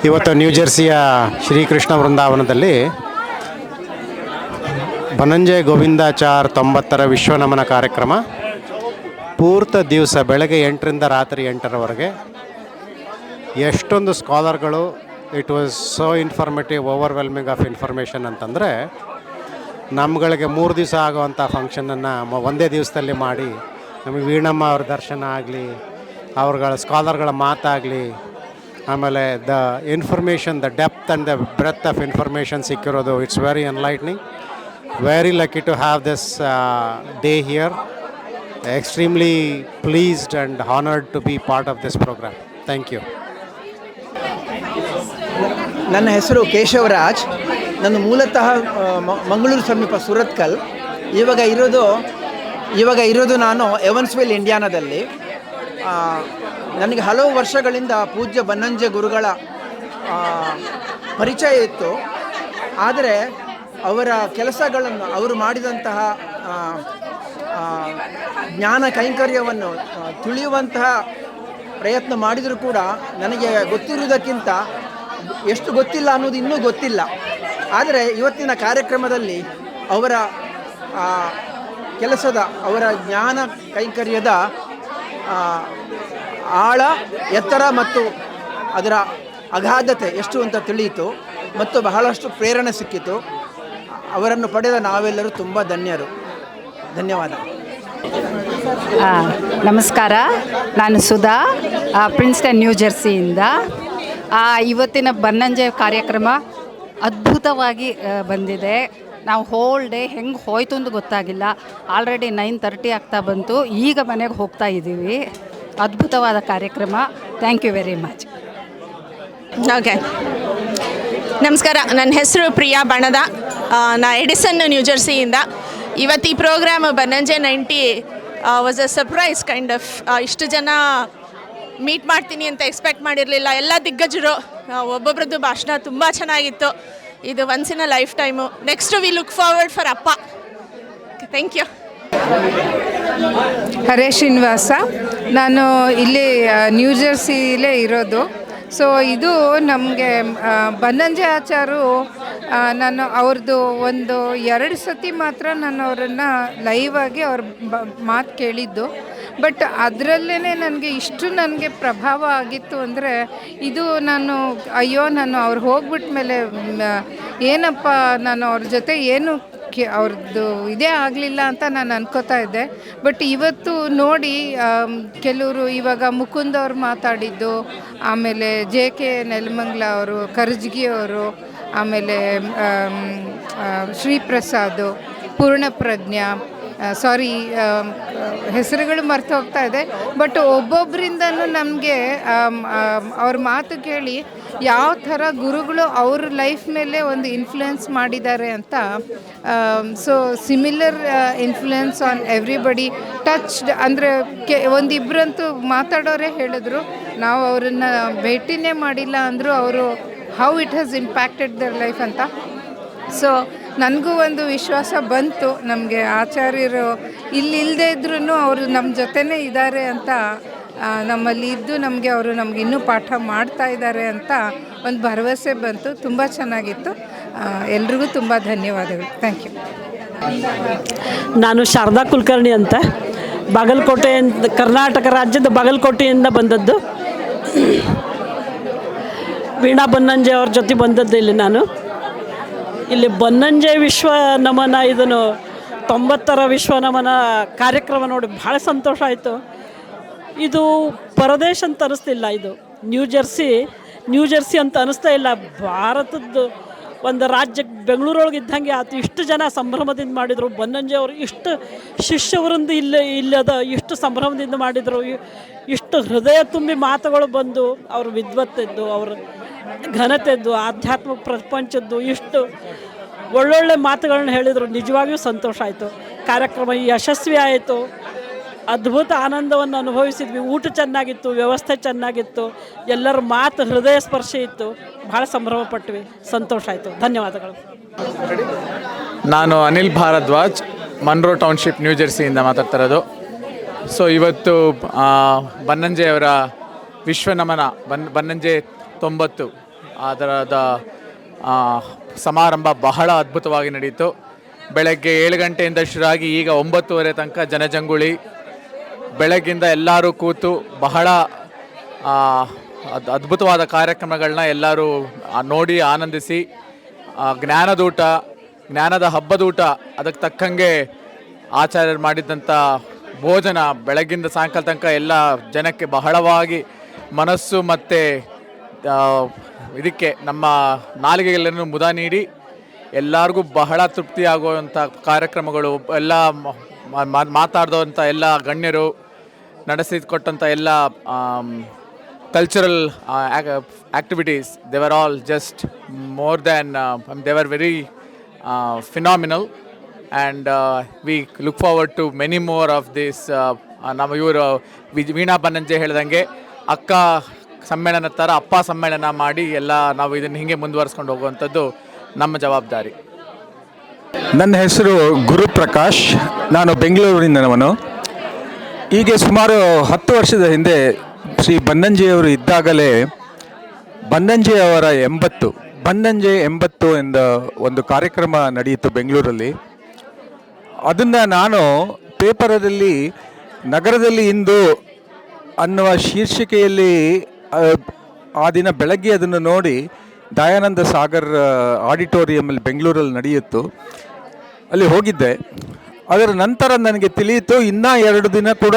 ಇವತ್ತು ನ್ಯೂಜೆರ್ಸಿಯ ಶ್ರೀಕೃಷ್ಣ ವೃಂದಾವನದಲ್ಲಿ ಬನಂಜೆ ಗೋವಿಂದಾಚಾರ್ 90ರ ವಿಶ್ವನಮನ ಕಾರ್ಯಕ್ರಮ ಪೂರ್ತ ದಿವಸ ಬೆಳಗ್ಗೆ 8ರಿಂದ ರಾತ್ರಿ 8ರವರೆಗೆ ಎಷ್ಟೊಂದು ಸ್ಕಾಲರ್ಗಳು. It was so informative, overwhelming of information ಅಂತಂದರೆ ನಮ್ಗಳಿಗೆ 3 ದಿವಸ ಆಗುವಂಥ ಫಂಕ್ಷನನ್ನು ಒಂದೇ ದಿವಸದಲ್ಲಿ ಮಾಡಿ ನಮಗೆ ವೀಣಮ್ಮ ಅವ್ರ ದರ್ಶನ ಆಗಲಿ, ಅವ್ರಗಳ ಸ್ಕಾಲರ್ಗಳ ಮಾತಾಗಲಿ, ಆಮೇಲೆ the information, the depth and the breadth of information ಸಿಕ್ಕಿರೋದು. It's very enlightening. Very lucky to have this day here. Extremely pleased and honoured to be part of this programme. Thank you. ನನ್ನ ಹೆಸರು ಕೇಶವರಾಜ್. ನಾನು ಮೂಲತಃ ಮಂಗಳೂರು ಸಮೀಪ ಸುರತ್ಕಲ್. ಇವಾಗ ಇರೋದು ನಾನು ಎವನ್ಸ್ವಿಲ್, ಇಂಡಿಯಾನಾದಲ್ಲಿ. ನನಗೆ ಹಲವು ವರ್ಷಗಳಿಂದ ಪೂಜ್ಯ ಬನ್ನಂಜೆ ಗುರುಗಳ ಪರಿಚಯ ಇತ್ತು. ಆದರೆ ಅವರ ಕೆಲಸಗಳನ್ನು, ಅವರು ಮಾಡಿದಂತಹ ಜ್ಞಾನ ಕೈಂಕರ್ಯವನ್ನು ತಿಳಿಯುವಂತಹ ಪ್ರಯತ್ನ ಮಾಡಿದರೂ ಕೂಡ ನನಗೆ ಗೊತ್ತಿರುವುದಕ್ಕಿಂತ ಎಷ್ಟು ಗೊತ್ತಿಲ್ಲ ಅನ್ನೋದು ಇನ್ನೂ ಗೊತ್ತಿಲ್ಲ. ಆದರೆ ಇವತ್ತಿನ ಕಾರ್ಯಕ್ರಮದಲ್ಲಿ ಅವರ ಕೆಲಸದ, ಅವರ ಜ್ಞಾನ ಕೈಂಕರ್ಯದ ಆಳ, ಎತ್ತರ ಮತ್ತು ಅದರ ಅಗಾಧತೆ ಎಷ್ಟು ಅಂತ ತಿಳಿಯಿತು ಮತ್ತು ಬಹಳಷ್ಟು ಪ್ರೇರಣೆ ಸಿಕ್ಕಿತು. ಅವರನ್ನು ಪಡೆದ ನಾವೆಲ್ಲರೂ ತುಂಬ ಧನ್ಯರು. ಧನ್ಯವಾದ. ನಮಸ್ಕಾರ, ನಾನು ಸುಧಾ, ಪ್ರಿನ್ಸ್ಟನ್ ನ್ಯೂಜೆರ್ಸಿಯಿಂದ. ಇವತ್ತಿನ ಬನ್ನಂಜೆ ಕಾರ್ಯಕ್ರಮ ಅದ್ಭುತವಾಗಿ ಬಂದಿದೆ. ನಾವು ಹೋಲ್ ಡೇ ಹೆಂಗೆ ಹೋಯ್ತು ಅಂತ ಗೊತ್ತಾಗಿಲ್ಲ. ಆಲ್ರೆಡಿ 9:30 ಆಗ್ತಾ ಬಂತು. ಈಗ ಮನೆಗೆ ಹೋಗ್ತಾ ಇದ್ದೀವಿ. ಅದ್ಭುತವಾದ ಕಾರ್ಯಕ್ರಮ. Thank you very much. Okay, ನಮಸ್ಕಾರ. ನನ್ನ ಹೆಸರು ಪ್ರಿಯಾ ಬಣದ. ನಾ ಎಡಿಸನ್, ನ್ಯೂಜೆರ್ಸಿಯಿಂದ. ಇವತ್ತು ಈ program Bannanje 90 was a surprise kind of. ಇಷ್ಟು ಜನ ಮೀಟ್ ಮಾಡ್ತೀನಿ ಅಂತ ಎಕ್ಸ್ಪೆಕ್ಟ್ ಮಾಡಿರಲಿಲ್ಲ. ಎಲ್ಲ ದಿಗ್ಗಜರು, ಒಬ್ಬೊಬ್ರದ್ದು ಭಾಷಣ ತುಂಬ ಚೆನ್ನಾಗಿತ್ತು. ಇದು once in a life time. Next we look forward for ಅಪ್ಪ. Thank you. ಹರೇ ಶ್ರೀನಿವಾಸ. ನಾನು ಇಲ್ಲಿ ನ್ಯೂಜೆರ್ಸಿಲೇ ಇರೋದು. ಸೊ ಇದು ನಮಗೆ ಬನ್ನಂಜೆ ಆಚಾರು, ನಾನು ಅವ್ರದ್ದು 1-2 ಸತಿ ಮಾತ್ರ ನಾನು ಅವರನ್ನು ಲೈವಾಗಿ ಅವ್ರ ಮಾತು ಕೇಳಿದ್ದು. ಬಟ್ ಅದರಲ್ಲೇ ನನಗೆ ಪ್ರಭಾವ ಆಗಿತ್ತು ಅಂದರೆ ಇದು ನಾನು ಅವ್ರು ಹೋಗ್ಬಿಟ್ಟ ಮೇಲೆ ಏನಪ್ಪ, ನಾನು ಅವ್ರ ಜೊತೆ ಏನು ಅವ್ರದ್ದು ಇದೇ ಆಗಲಿಲ್ಲ ಅಂತ ನಾನು ಅನ್ಕೋತಾ ಇದ್ದೆ. ಬಟ್ ಇವತ್ತು ನೋಡಿ, ಕೆಲವರು ಇವಾಗ ಮುಕುಂದ್ ಅವ್ರು ಮಾತಾಡಿದ್ದು, ಆಮೇಲೆ JK ನೆಲಮಂಗಲ ಅವರು, ಕರ್ಜ್ಗಿ ಅವರು, ಆಮೇಲೆ ಶ್ರೀಪ್ರಸಾದ್, ಪೂರ್ಣಪ್ರಜ್ಞಾ, ಸಾರಿ ಹೆಸರುಗಳು ಮರ್ತು ಹೋಗ್ತಾ ಇದೆ. ಬಟ್ ಒಬ್ಬೊಬ್ಬರಿಂದನೂ ನಮಗೆ ಅವ್ರ ಮಾತು ಕೇಳಿ ಯಾವ ಥರ ಗುರುಗಳು ಅವ್ರ ಲೈಫ್ ಮೇಲೆ ಒಂದು ಇನ್ಫ್ಲುಯೆನ್ಸ್ ಮಾಡಿದ್ದಾರೆ ಅಂತ. So similar influence on everybody. Touched ಅಂದರೆ ಒಂದಿಬ್ಬರಂತೂ ಮಾತಾಡೋರೇ ಹೇಳಿದ್ರು, ನಾವು ಅವರನ್ನು ಭೇಟಿನೇ ಮಾಡಿಲ್ಲ ಅಂದರೂ ಅವರು how it has impacted their life ಅಂತ. ಸೊ ನನಗೂ ಒಂದು ವಿಶ್ವಾಸ ಬಂತು, ನಮಗೆ ಆಚಾರ್ಯರು ಇಲ್ಲದೇ ಇದ್ರೂ ಅವರು ನಮ್ಮ ಜೊತೆನೇ ಇದ್ದಾರೆ ಅಂತ, ನಮ್ಮಲ್ಲಿ ಇದ್ದು ಅವರು ನಮ್ಗೆ ಇನ್ನೂ ಪಾಠ ಮಾಡ್ತಾ ಇದ್ದಾರೆ ಅಂತ ಒಂದು ಭರವಸೆ ಬಂತು. ತುಂಬ ಚೆನ್ನಾಗಿತ್ತು. ಎಲ್ರಿಗೂ ತುಂಬ ಧನ್ಯವಾದಗಳು. Thank you. ನಾನು ಶಾರದಾ ಕುಲಕರ್ಣಿ ಅಂತ, ಬಾಗಲಕೋಟೆಯಿಂದ, ಕರ್ನಾಟಕ ರಾಜ್ಯದ ಬಾಗಲಕೋಟೆಯಿಂದ ಬಂದದ್ದು. ವೀಣಾ ಬನ್ನಂಜೆ ಅವ್ರ ಜೊತೆ ಬಂದದ್ದು ಇಲ್ಲಿ. ಇಲ್ಲಿ ಬನ್ನಂಜೆ ವಿಶ್ವ ನಮನ, ಇದನ್ನು 90ರ ವಿಶ್ವ ನಮನ ಕಾರ್ಯಕ್ರಮ ನೋಡಿ ಭಾಳ ಸಂತೋಷ ಆಯಿತು. ಇದು ಪರದೇಶ ಅಂತ ಅನ್ನಿಸ್ತಿಲ್ಲ, ಇದು ನ್ಯೂಜೆರ್ಸಿ ಅಂತ ಅನ್ನಿಸ್ತಾ ಇಲ್ಲ. ಭಾರತದ್ದು ಒಂದು ರಾಜ್ಯ, ಬೆಂಗಳೂರೊಳಗೆ ಇದ್ದಂಗೆ ಆಯ್ತು. ಇಷ್ಟು ಜನ ಸಂಭ್ರಮದಿಂದ ಮಾಡಿದರು. ಬನ್ನಂಜೆ ಅವರು ಇಷ್ಟು ಶಿಷ್ಯವರಿಂದ ಇಲ್ಲದ ಇಷ್ಟು ಸಂಭ್ರಮದಿಂದ ಮಾಡಿದರು. ಇಷ್ಟು ಹೃದಯ ತುಂಬಿ ಮಾತುಗಳು ಬಂದು, ಅವ್ರ ವಿದ್ವತ್ತೆದ್ದು, ಅವ್ರ ಘನತೆದ್ದು, ಆಧ್ಯಾತ್ಮಿಕ ಪ್ರಪಂಚದ್ದು ಇಷ್ಟು ಒಳ್ಳೊಳ್ಳೆ ಮಾತುಗಳನ್ನ ಹೇಳಿದರು. ನಿಜವಾಗಿಯೂ ಸಂತೋಷ ಆಯಿತು. ಕಾರ್ಯಕ್ರಮ ಯಶಸ್ವಿ ಆಯಿತು. ಅದ್ಭುತ ಆನಂದವನ್ನು ಅನುಭವಿಸಿದ್ವಿ. ಊಟ ಚೆನ್ನಾಗಿತ್ತು, ವ್ಯವಸ್ಥೆ ಚೆನ್ನಾಗಿತ್ತು, ಎಲ್ಲರ ಮಾತು ಹೃದಯ ಸ್ಪರ್ಶಿ ಇತ್ತು. ಭಾಳ ಸಂಭ್ರಮ ಪಟ್ವಿ, ಸಂತೋಷ ಆಯಿತು. ಧನ್ಯವಾದಗಳು. ನಾನು ಅನಿಲ್ ಭಾರದ್ವಾಜ್, ಮನ್ರೋ ಟೌನ್ಶಿಪ್, ನ್ಯೂಜೆರ್ಸಿಯಿಂದ ಮಾತಾಡ್ತಾ ಇರೋದು. ಸೊ ಇವತ್ತು ಬನ್ನಂಜೆಯವರ ವಿಶ್ವನಮನ, ಬನ್ನಂಜೆ 90 ಅದರದ ಸಮಾರಂಭ ಬಹಳ ಅದ್ಭುತವಾಗಿ ನಡೆಯಿತು. ಬೆಳಗ್ಗೆ 7 ಗಂಟೆಯಿಂದ ಶುರುವಾಗಿ ಈಗ 9:30 ತನಕ ಜನಜಂಗುಳಿ. ಬೆಳಗ್ಗಿಂದ ಎಲ್ಲರೂ ಕೂತು ಬಹಳ ಅದ್ಭುತವಾದ ಕಾರ್ಯಕ್ರಮಗಳನ್ನ ಎಲ್ಲರೂ ನೋಡಿ ಆನಂದಿಸಿ, ಜ್ಞಾನದೂಟ, ಜ್ಞಾನದ ಹಬ್ಬದೂಟ, ಅದಕ್ಕೆ ತಕ್ಕಂಗೆ ಆಚಾರ್ಯರು ಮಾಡಿದ್ದಂಥ ಭೋಜನ ಬೆಳಗ್ಗಿಂದ ಸಾಯಂಕಾಲ ತನಕ ಎಲ್ಲ ಜನಕ್ಕೆ ಬಹಳವಾಗಿ ಮನಸ್ಸು ಮತ್ತು ಇದಕ್ಕೆ ನಮ್ಮ ನಾಲಿಗೆಗಳನ್ನು ಮುದ ನೀಡಿ ಎಲ್ಲರಿಗೂ ಬಹಳ ತೃಪ್ತಿಯಾಗುವಂಥ ಕಾರ್ಯಕ್ರಮಗಳು, ಎಲ್ಲ ಮಾತಾಡಿದಂಥ ಎಲ್ಲ ಗಣ್ಯರು ನಡೆಸಿಕೊಟ್ಟಂಥ ಎಲ್ಲ cultural activities, they were all just more than they were very phenomenal. And we look forward to many more of this. ನಮ್ಮ ಇವರು ವೀಣಾ ಬನ್ನಂಜೆ ಹೇಳ್ದಂಗೆ ಅಕ್ಕ ಸಮ್ಮೇಳನ ಥರ ಅಪ್ಪ ಸಮ್ಮೇಳನ ಮಾಡಿ ಎಲ್ಲ ನಾವು ಇದನ್ನು ಹೀಗೆ ಮುಂದುವರಿಸ್ಕೊಂಡು ಹೋಗುವಂಥದ್ದು ನಮ್ಮ ಜವಾಬ್ದಾರಿ. ನನ್ನ ಹೆಸರು ಗುರುಪ್ರಕಾಶ್, ನಾನು ಬೆಂಗಳೂರಿನವನು. ಹೀಗೆ ಸುಮಾರು 10 ವರ್ಷದ ಹಿಂದೆ ಶ್ರೀ ಬನ್ನಂಜೆಯವರು ಇದ್ದಾಗಲೇ ಬನ್ನಂಜೆಯವರ 80 ಬನ್ನಂಜೆ 80 ಎಂದ ಒಂದು ಕಾರ್ಯಕ್ರಮ ನಡೆಯಿತು ಬೆಂಗಳೂರಲ್ಲಿ. ಅದನ್ನು ನಾನು ಪೇಪರಲ್ಲಿ ನಗರದಲ್ಲಿ ಇಂದು ಅನ್ನುವ ಶೀರ್ಷಿಕೆಯಲ್ಲಿ ಆ ದಿನ ಬೆಳಗ್ಗೆ ಅದನ್ನು ನೋಡಿ ದಯಾನಂದ ಸಾಗರ್ ಆಡಿಟೋರಿಯಮಲ್ಲಿ ಬೆಂಗಳೂರಲ್ಲಿ ನಡೆಯಿತು, ಅಲ್ಲಿ ಹೋಗಿದ್ದೆ. ಅದರ ನಂತರ ನನಗೆ ತಿಳಿಯಿತು ಇನ್ನೂ 2 ದಿನ ಕೂಡ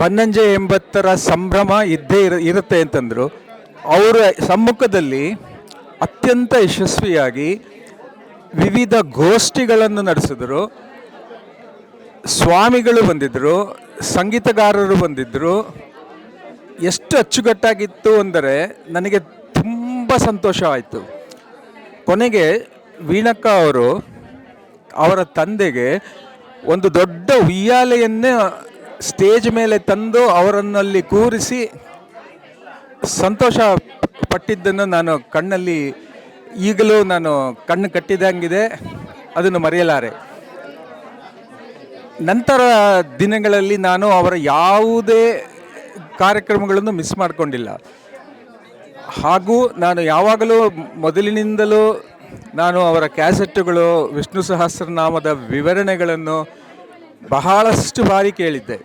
ಬನ್ನಂಜೆ 80ರ ಸಂಭ್ರಮ ಇದ್ದೇ ಇರುತ್ತೆ ಅಂತಂದರು. ಅವರ ಸಮ್ಮುಖದಲ್ಲಿ ಅತ್ಯಂತ ಯಶಸ್ವಿಯಾಗಿ ವಿವಿಧ ಗೋಷ್ಠಿಗಳನ್ನು ನಡೆಸಿದರು. ಸ್ವಾಮಿಗಳು ಬಂದಿದ್ದರು, ಸಂಗೀತಗಾರರು ಬಂದಿದ್ದರು. ಎಷ್ಟು ಅಚ್ಚುಕಟ್ಟಾಗಿತ್ತು ಅಂದರೆ ನನಗೆ ತುಂಬ ಸಂತೋಷ ಆಯಿತು. ಕೊನೆಗೆ ವೀಣಕ್ಕ ಅವರು ಅವರ ತಂದೆಗೆ ಒಂದು ದೊಡ್ಡ ಉಯ್ಯಾಲೆಯನ್ನೇ ಸ್ಟೇಜ್ ಮೇಲೆ ತಂದು ಅವರನ್ನಲ್ಲಿ ಕೂರಿಸಿ ಸಂತೋಷ ಪಟ್ಟಿದ್ದನ್ನು ನಾನು ಕಣ್ಣಲ್ಲಿ ಈಗಲೂ ನಾನು ಕಣ್ಣು ಕಟ್ಟಿದಂಗಿದೆ, ಅದನ್ನು ಮರೆಯಲಾರೆ. ನಂತರ ದಿನಗಳಲ್ಲಿ ನಾನು ಅವರ ಯಾವುದೇ ಕಾರ್ಯಕ್ರಮಗಳನ್ನು ಮಿಸ್ ಮಾಡಿಕೊಂಡಿಲ್ಲ. ಹಾಗೂ ನಾನು ಯಾವಾಗಲೂ ಮೊದಲಿನಿಂದಲೂ ನಾನು ಅವರ ಕ್ಯಾಸೆಟ್ಟುಗಳು, ವಿಷ್ಣು ಸಹಸ್ರನಾಮದ ವಿವರಣೆಗಳನ್ನು ಬಹಳಷ್ಟು ಬಾರಿ ಕೇಳಿದ್ದೆ.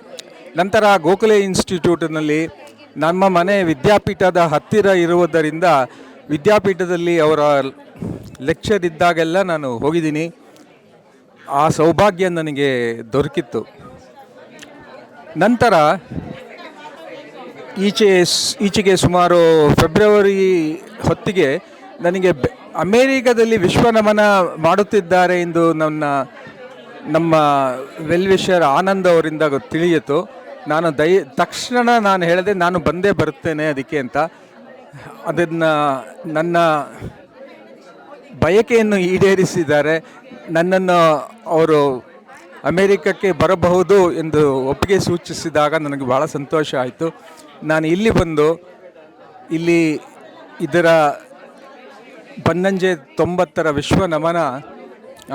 ನಂತರ ಗೋಖಲೆ ಇನ್ಸ್ಟಿಟ್ಯೂಟಿನಲ್ಲಿ ನಮ್ಮ ಮನೆ ವಿದ್ಯಾಪೀಠದ ಹತ್ತಿರ ಇರುವುದರಿಂದ ವಿದ್ಯಾಪೀಠದಲ್ಲಿ ಅವರ ಲೆಕ್ಚರ್ ಇದ್ದಾಗೆಲ್ಲ ನಾನು ಹೋಗಿದ್ದೀನಿ. ಆ ಸೌಭಾಗ್ಯ ನನಗೆ ದೊರಕಿತ್ತು. ನಂತರ ಈಚೆಗೆ ಸುಮಾರು ಫೆಬ್ರವರಿ ಹೊತ್ತಿಗೆ ನನಗೆ ಅಮೇರಿಕಾದಲ್ಲಿ ವಿಶ್ವನಮನ ಮಾಡುತ್ತಿದ್ದಾರೆ ಎಂದು ನಮ್ಮ ವೆಲ್ವಿಷರ್ ಆನಂದ್ ಅವರಿಂದ ತಿಳಿಯಿತು. ನಾನು ತಕ್ಷಣ ನಾನು ಹೇಳಿದೆ ನಾನು ಬಂದೇ ಬರುತ್ತೇನೆ ಅದಕ್ಕೆ ಅಂತ. ಅದನ್ನು ನನ್ನ ಬಯಕೆಯನ್ನು ಈಡೇರಿಸಿದ್ದಾರೆ. ನನ್ನನ್ನು ಅವರು ಅಮೇರಿಕಕ್ಕೆ ಬರಬಹುದು ಎಂದು ಒಪ್ಪಿಗೆ ಸೂಚಿಸಿದಾಗ ನನಗೆ ಭಾಳ ಸಂತೋಷ ಆಯಿತು. ನಾನು ಇಲ್ಲಿ ಬಂದು ಇದರ ಬನ್ನಂಜೆ 90ರ ವಿಶ್ವ ನಮನ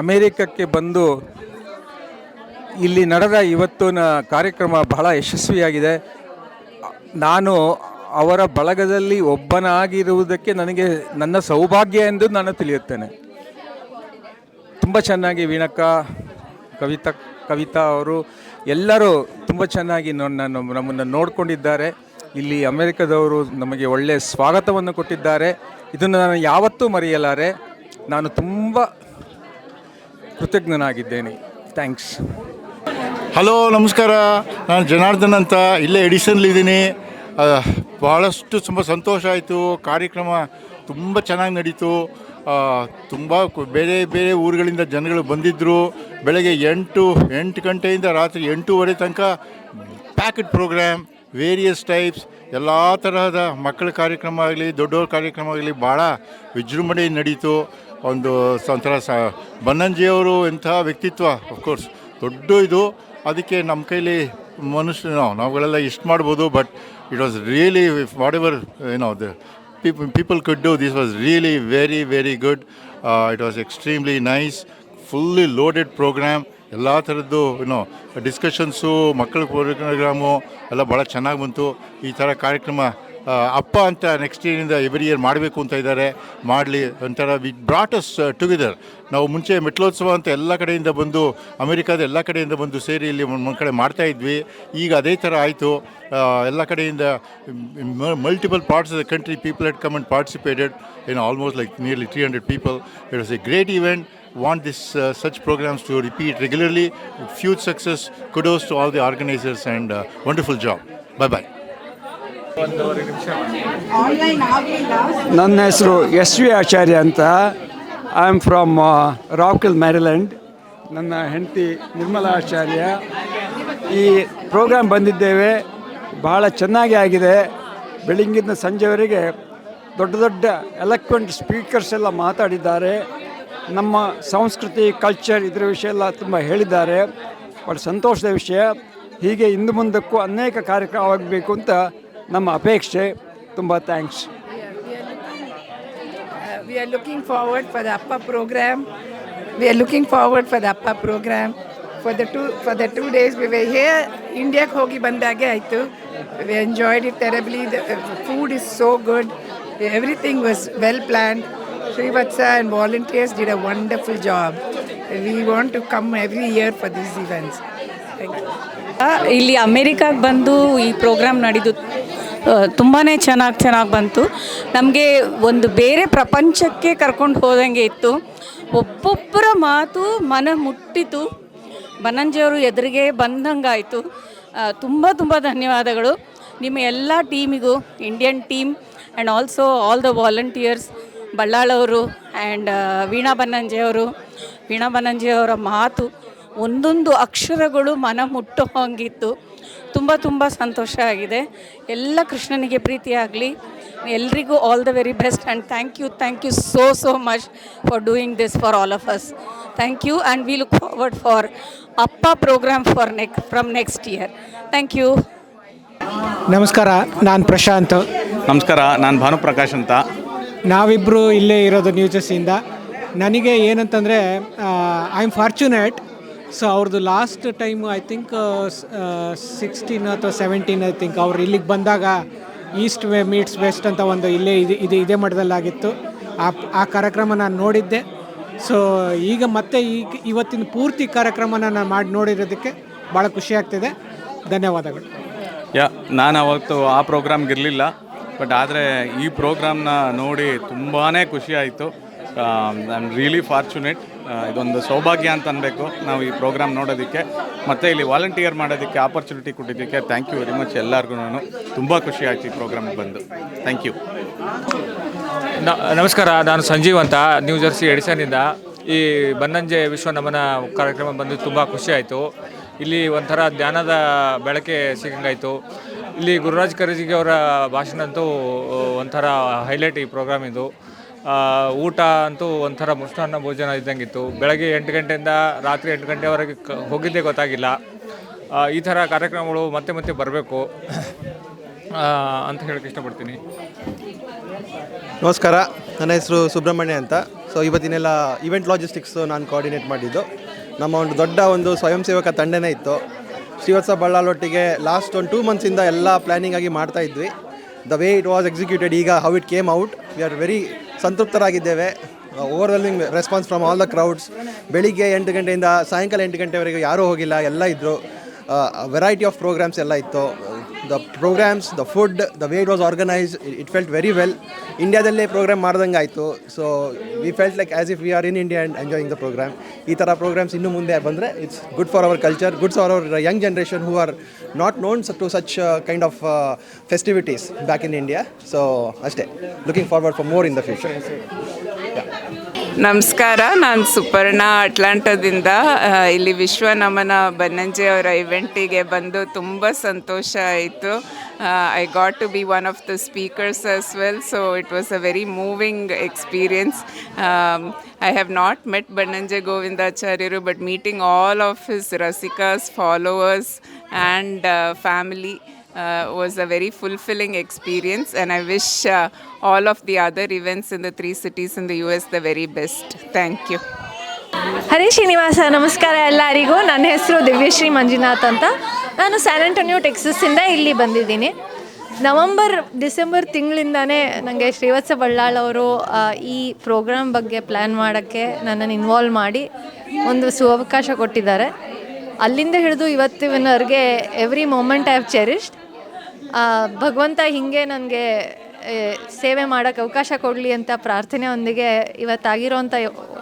ಅಮೇರಿಕಕ್ಕೆ ಬಂದು ಇಲ್ಲಿ ನಡೆದ ಇವತ್ತಿನ ಕಾರ್ಯಕ್ರಮ ಬಹಳ ಯಶಸ್ವಿಯಾಗಿದೆ. ನಾನು ಅವರ ಬಳಗದಲ್ಲಿ ಒಬ್ಬನಾಗಿರುವುದಕ್ಕೆ ನನಗೆ ನನ್ನ ಸೌಭಾಗ್ಯ ಎಂದು ನಾನು ತಿಳಿಯುತ್ತೇನೆ. ತುಂಬ ಚೆನ್ನಾಗಿ ವೀಣಕ್ಕ, ಕವಿತಾ ಅವರು ಎಲ್ಲರೂ ತುಂಬ ಚೆನ್ನಾಗಿ ನಮ್ಮನ್ನು ನೋಡಿಕೊಂಡಿದ್ದಾರೆ. ಇಲ್ಲಿ ಅಮೆರಿಕದವರು ನಮಗೆ ಒಳ್ಳೆಯ ಸ್ವಾಗತವನ್ನು ಕೊಟ್ಟಿದ್ದಾರೆ. ಇದನ್ನು ನಾನು ಯಾವತ್ತೂ ಮರೆಯಲಾರೆ. ನಾನು ತುಂಬ ಕೃತಜ್ಞನಾಗಿದ್ದೇನೆ. ಥ್ಯಾಂಕ್ಸ್. ಹಲೋ, ನಮಸ್ಕಾರ. ನಾನು ಜನಾರ್ದನ್ ಅಂತ, ಇಲ್ಲೇ ಎಡಿಸನ್ಲಿದ್ದೀನಿ. ಭಾಳಷ್ಟು ತುಂಬ ಸಂತೋಷ ಆಯಿತು. ಕಾರ್ಯಕ್ರಮ ತುಂಬ ಚೆನ್ನಾಗಿ ನಡೀತು. ತುಂಬ ಬೇರೆ ಬೇರೆ ಊರುಗಳಿಂದ ಜನಗಳು ಬಂದಿದ್ದರು. ಬೆಳಗ್ಗೆ 8 ಗಂಟೆಯಿಂದ ರಾತ್ರಿ 8:30 ತನಕ ಪ್ಯಾಕೆಟ್ ಪ್ರೋಗ್ರಾಮ್, ವೇರಿಯಸ್ ಟೈಪ್ಸ್, ಎಲ್ಲ ತರಹದ ಮಕ್ಕಳ ಕಾರ್ಯಕ್ರಮ ಆಗಲಿ ದೊಡ್ಡವ್ರ ಕಾರ್ಯಕ್ರಮ ಆಗಲಿ ಭಾಳ ವಿಜೃಂಭಣೆಯಿಂದ ನಡೀತು. ಒಂಥರ ಬನ್ನಂಜಿಯವರು ಎಂಥ ವ್ಯಕ್ತಿತ್ವ, ಅಫ್ಕೋರ್ಸ್ ದೊಡ್ಡ ಇದು. ಅದಕ್ಕೆ ನಮ್ಮ ಕೈಲಿ ನಾವುಗಳೆಲ್ಲ ಇಷ್ಟು ಮಾಡ್ಬೋದು. But it was really what ever the people could do, this was really very very good. It was extremely nice, fully loaded program. ಎಲ್ಲ ಥರದ್ದು ಡಿಸ್ಕಷನ್ಸು, ಮಕ್ಕಳ ಪ್ರೋಗ್ರಾಮು ಎಲ್ಲ ಭಾಳ ಚೆನ್ನಾಗಿ ಬಂತು. ಈ ಥರ ಕಾರ್ಯಕ್ರಮ ಅಪ್ಪ ಅಂತ ನೆಕ್ಸ್ಟ್ ಇಯರಿಂದ ಎವ್ರಿ ಇಯರ್ ಮಾಡಬೇಕು ಅಂತ ಇದ್ದಾರೆ. ಮಾಡಲಿ ಒಂಥರ ವಿ ಬ್ರಾಟ್ ಅಸ್ ಟುಗೆದರ್. ನಾವು ಮುಂಚೆ ಮೆಟ್ಲೋತ್ಸವ ಅಂತ ಎಲ್ಲ ಕಡೆಯಿಂದ ಬಂದು, ಅಮೆರಿಕಾದ ಎಲ್ಲ ಕಡೆಯಿಂದ ಬಂದು ಸೇರಿ ಇಲ್ಲಿ ಒಂದು ಕಡೆ ಮಾಡ್ತಾಯಿದ್ವಿ. ಈಗ ಅದೇ ಥರ ಆಯಿತು. ಎಲ್ಲ ಕಡೆಯಿಂದ multiple parts of the country people had come and participated in almost like nearly 300 people. It was a great event. Want this such programs to repeat regularly. Huge success. Kudos to all the organizers and wonderful job. Bye-bye. ನನ್ನ ಹೆಸರು SV Acharya ಅಂತ. I am from Rockville, Maryland. ನನ್ನ ಹೆಂಡತಿ ನಿರ್ಮಲಾ ಆಚಾರ್ಯ. ಈ program ಬಂದಿದ್ದೇವೆ, ಬಹಳ ಚೆನ್ನಾಗಿ ಆಗಿದೆ. ಬೆಳಗ್ಗಿಂದ ಸಂಜೆವರೆಗೆ ದೊಡ್ಡ ದೊಡ್ಡ ಎಲಕ್ವೆಂಟ್ ಸ್ಪೀಕರ್ಸ್ ಎಲ್ಲ ಮಾತಾಡಿದ್ದಾರೆ. ನಮ್ಮ ಸಂಸ್ಕೃತಿ, ಕಲ್ಚರ್, ಇದರ ವಿಷಯ ಎಲ್ಲ ತುಂಬ ಹೇಳಿದ್ದಾರೆ. ಭಾಳ ಸಂತೋಷದ ವಿಷಯ. ಹೀಗೆ ಇಂದು ಮುಂದಕ್ಕೂ ಅನೇಕ ಕಾರ್ಯಕ್ರಮ ಆಗಬೇಕು ಅಂತ ನಮ್ಮ ಅಪೇಕ್ಷೆ. ತುಂಬ thanks. We are looking forward for the APPA program. We are looking forward for the APPA program. For the 2 days we were here, Indiaಕ್ಕೆ ಹೋಗಿ ಬಂದಾಗೆ ಆಯಿತು. We enjoyed it terribly. The food is so good. Everything was well planned. Srivatsa and volunteers did a wonderful job. We want to come every year for these events. Thank you. ಇಲ್ಲಿ ಅಮೇರಿಕಾಗೆ ಬಂದು ಈ program ನಡೆದು ತುಂಬಾ ಚೆನ್ನಾಗಿ ಬಂತು. ನಮಗೆ ಒಂದು ಬೇರೆ ಪ್ರಪಂಚಕ್ಕೆ ಕರ್ಕೊಂಡು ಹೋದಂಗೆ ಇತ್ತು. ಒಬ್ಬೊಬ್ಬರ ಮಾತು ಮನ ಮುಟ್ಟಿತು. ಬನ್ನಂಜೆಯವರು ಎದುರಿಗೆ ಬಂದಂಗಾಯಿತು. ತುಂಬ ಧನ್ಯವಾದಗಳು ನಿಮ್ಮ ಎಲ್ಲ ಟೀಮಿಗೂ, Indian team and also all the volunteers, ಬಳ್ಳಾಳವರು ಆ್ಯಂಡ್ ವೀಣಾ ಬನ್ನಂಜೆಯವರ ಮಾತು ಒಂದೊಂದು ಅಕ್ಷರಗಳು ಮನ ಮುಟ್ಟೋ ಹಂಗಿತ್ತು. ತುಂಬ ಸಂತೋಷ ಆಗಿದೆ. ಎಲ್ಲ ಕೃಷ್ಣನಿಗೆ ಪ್ರೀತಿಯಾಗಲಿ. ಎಲ್ರಿಗೂ all the very best and thank you so much for doing this for all of us. Thank you and we look forward for ಅಪ್ಪ programme from next year. Thank you. ನಮಸ್ಕಾರ, ನಾನು ಪ್ರಶಾಂತ್. ನಮಸ್ಕಾರ, ನಾನು ಭಾನುಪ್ರಕಾಶ್ ಅಂತ. ನಾವಿಬ್ಬರು ಇಲ್ಲೇ ಇರೋದು ನ್ಯೂ ಜೆರ್ಸಿಯಿಂದ. ನನಗೆ ಏನಂತಂದರೆ ಐ ಆಮ್ ಫಾರ್ಚುನೇಟ್. ಸೊ ಅವ್ರದ್ದು ಲಾಸ್ಟ್ ಟೈಮು ಐ ಥಿಂಕ್ 16 ಅಥವಾ 17 ಐ ಥಿಂಕ್ ಅವ್ರು ಇಲ್ಲಿಗೆ ಬಂದಾಗ ಈಸ್ಟ್ ಮೀಟ್ಸ್ ವೆಸ್ಟ್ ಅಂತ ಒಂದು ಇಲ್ಲೇ ಇದೇ ಮಠದಲ್ಲಾಗಿತ್ತು. ಆ ಕಾರ್ಯಕ್ರಮ ನಾನು ನೋಡಿದ್ದೆ. ಸೊ ಈಗ ಮತ್ತೆ ಇವತ್ತಿನ ಪೂರ್ತಿ ಕಾರ್ಯಕ್ರಮನ ನಾನು ಮಾಡಿ ನೋಡಿರೋದಕ್ಕೆ ಭಾಳ ಖುಷಿ ಆಗ್ತಿದೆ. ಧನ್ಯವಾದಗಳು. ನಾನು ಅವತ್ತು ಆ ಪ್ರೋಗ್ರಾಮ್ಗೆ ಇರಲಿಲ್ಲ, ಬಟ್ ಆದರೆ ಈ ಪ್ರೋಗ್ರಾಮ್ನ ನೋಡಿ ತುಂಬಾ ಖುಷಿ ಆಯಿತು. I am really fortunate. ಇದೊಂದು ಸೌಭಾಗ್ಯ ಅಂತ ಅನ್ಬೇಕು ನಾವು ಈ ಪ್ರೋಗ್ರಾಮ್ ನೋಡೋದಕ್ಕೆ, ಮತ್ತು ಇಲ್ಲಿ ವಾಲಂಟಿಯರ್ ಮಾಡೋದಕ್ಕೆ ಆಪರ್ಚುನಿಟಿ ಕೊಟ್ಟಿದ್ದಕ್ಕೆ ಥ್ಯಾಂಕ್ ಯು ವೆರಿ ಮಚ್ ಎಲ್ಲರಿಗೂ. ತುಂಬ ಖುಷಿ ಆಯಿತು ಈ ಪ್ರೋಗ್ರಾಮಿಗೆ ಬಂದು. Thank you. ನಮಸ್ಕಾರ, ನಾನು ಸಂಜೀವ್ ಅಂತ, ನ್ಯೂ ಜೆರ್ಸಿ ಎಡಿಸನ್ನಿಂದ. ಈ ಬನ್ನಂಜೆ ವಿಶ್ವ ನಮನ ಕಾರ್ಯಕ್ರಮ ಬಂದು ತುಂಬ ಖುಷಿ ಆಯಿತು. ಇಲ್ಲಿ ಒಂಥರ ಜ್ಞಾನದ ಬೆಳಕೆ ಸಿಗಂಗಾಯಿತು. ಇಲ್ಲಿ ಗುರುರಾಜ್ ಕರಜಿಗೆ ಅವರ ಭಾಷಣ ಅಂತೂ ಒಂಥರ ಹೈಲೈಟ್ ಈ ಪ್ರೋಗ್ರಾಮಿಂದು. ಊಟ ಅಂತೂ ಒಂಥರ ಮೃಷ್ಟಾನ್ನ ಭೋಜನ ಇದ್ದಂಗಿತ್ತು. ಬೆಳಗ್ಗೆ 8 ಗಂಟೆಯಿಂದ ರಾತ್ರಿ 8 ಗಂಟೆವರೆಗೆ ಹೋಗಿದ್ದೇ ಗೊತ್ತಾಗಿಲ್ಲ. ಈ ಥರ ಕಾರ್ಯಕ್ರಮಗಳು ಮತ್ತೆ ಬರಬೇಕು ಅಂತ ಹೇಳಕ್ಕೆ ಇಷ್ಟಪಡ್ತೀನಿ. ನಮಸ್ಕಾರ, ನನ್ನ ಹೆಸರು ಸುಬ್ರಹ್ಮಣ್ಯ ಅಂತ. ಸೊ ಇವತ್ತಿನೆಲ್ಲ ಇವೆಂಟ್ ಲಾಜಿಸ್ಟಿಕ್ಸು ನಾನು ಕೋಆರ್ಡಿನೇಟ್ ಮಾಡಿದ್ದು. ನಮ್ಮ ಒಂದು ದೊಡ್ಡ ಒಂದು ಸ್ವಯಂ ಸೇವಕ ತಂಡನೇ ಇತ್ತು. ಶ್ರೀವತ್ಸ ಬಳ್ಳಾಳೊಟ್ಟಿಗೆ ಲಾಸ್ಟ್ ಒಂದು 2 ಮಂತ್ಸಿಂದ ಎಲ್ಲ ಪ್ಲ್ಯಾನಿಂಗ್ ಆಗಿ ಮಾಡ್ತಾಯಿದ್ವಿ. The way it was executed, ಈಗ how it came out, we are very ಸಂತೃಪ್ತರಾಗಿದ್ದೇವೆ. Overwhelming response from all the crowds. ಬೆಳಿಗ್ಗೆ 8 ಗಂಟೆಯಿಂದ ಸಾಯಂಕಾಲ 8 ಗಂಟೆವರೆಗೂ ಯಾರೂ ಹೋಗಿಲ್ಲ, ಎಲ್ಲ ಇದ್ದರು. ವೆರೈಟಿ ಆಫ್ ಪ್ರೋಗ್ರಾಮ್ಸ್ ಎಲ್ಲ ಇತ್ತು. The programmes, the food, the way it was organise, it felt very well. ಇಂಡಿಯಾದಲ್ಲೇ ಪ್ರೋಗ್ರಾಮ್ ಮಾಡ್ದಂಗೆ ಆಯಿತು. So we felt like as if we are in India and enjoying the programme. ಈ ಥರ programmes ಇನ್ನೂ ಮುಂದೆ ಬಂದರೆ it's good for our culture, good for our young generation who are not known to such kind of festivities back in India. So ಅಷ್ಟೇ, looking forward for more in the future. ನಮಸ್ಕಾರ, ನಾನು ಸುಪರ್ಣ ಅಟ್ಲಾಂಟಾದಿಂದ. ಇಲ್ಲಿ ವಿಶ್ವ ನಮನ ಬನ್ನಂಜೆ ಅವರ ಇವೆಂಟಿಗೆ ಬಂದು ತುಂಬ ಸಂತೋಷ ಆಯಿತು. I got to be one of the speakers as well, so it was a very moving experience. I have not met Bannanje Govindacharyaru, but meeting all of his Rasikas, followers and family was a very fulfilling experience, and I wish all of the other events in the 3 cities in the US the very best. Thank you. ಹರೇ ಶ್ರೀನಿವಾಸ, ನಮಸ್ಕಾರ ಎಲ್ಲರಿಗೂ. ನನ್ನ ಹೆಸರು ದಿವ್ಯಶ್ರೀ ಮಂಜುನಾಥ್ ಅಂತ. ನಾನು San Antonio ಟೆಕ್ಸಸ್ಸಿಂದ ಇಲ್ಲಿ ಬಂದಿದ್ದೀನಿ. November December ತಿಂಗಳಿಂದಾನೇ ನನಗೆ ಶ್ರೀವತ್ಸ ಬಳ್ಳಾಳ್ ಅವರು ಈ ಪ್ರೋಗ್ರಾಮ್ ಬಗ್ಗೆ ಪ್ಲ್ಯಾನ್ ಮಾಡೋಕ್ಕೆ ನನ್ನನ್ನು ಇನ್ವಾಲ್ವ್ ಮಾಡಿ ಒಂದು ಸುವಕಾಶ ಕೊಟ್ಟಿದ್ದಾರೆ. ಅಲ್ಲಿಂದ ಹಿಡಿದು ಇವತ್ತಿನವರೆಗೆ every moment I have cherished. ಭಗವಂತ ಹೀಗೆ ನನಗೆ ಸೇವೆ ಮಾಡೋಕ್ಕೆ ಅವಕಾಶ ಕೊಡಲಿ ಅಂತ ಪ್ರಾರ್ಥನೆಯೊಂದಿಗೆ ಇವತ್ತಾಗಿರೋಂಥ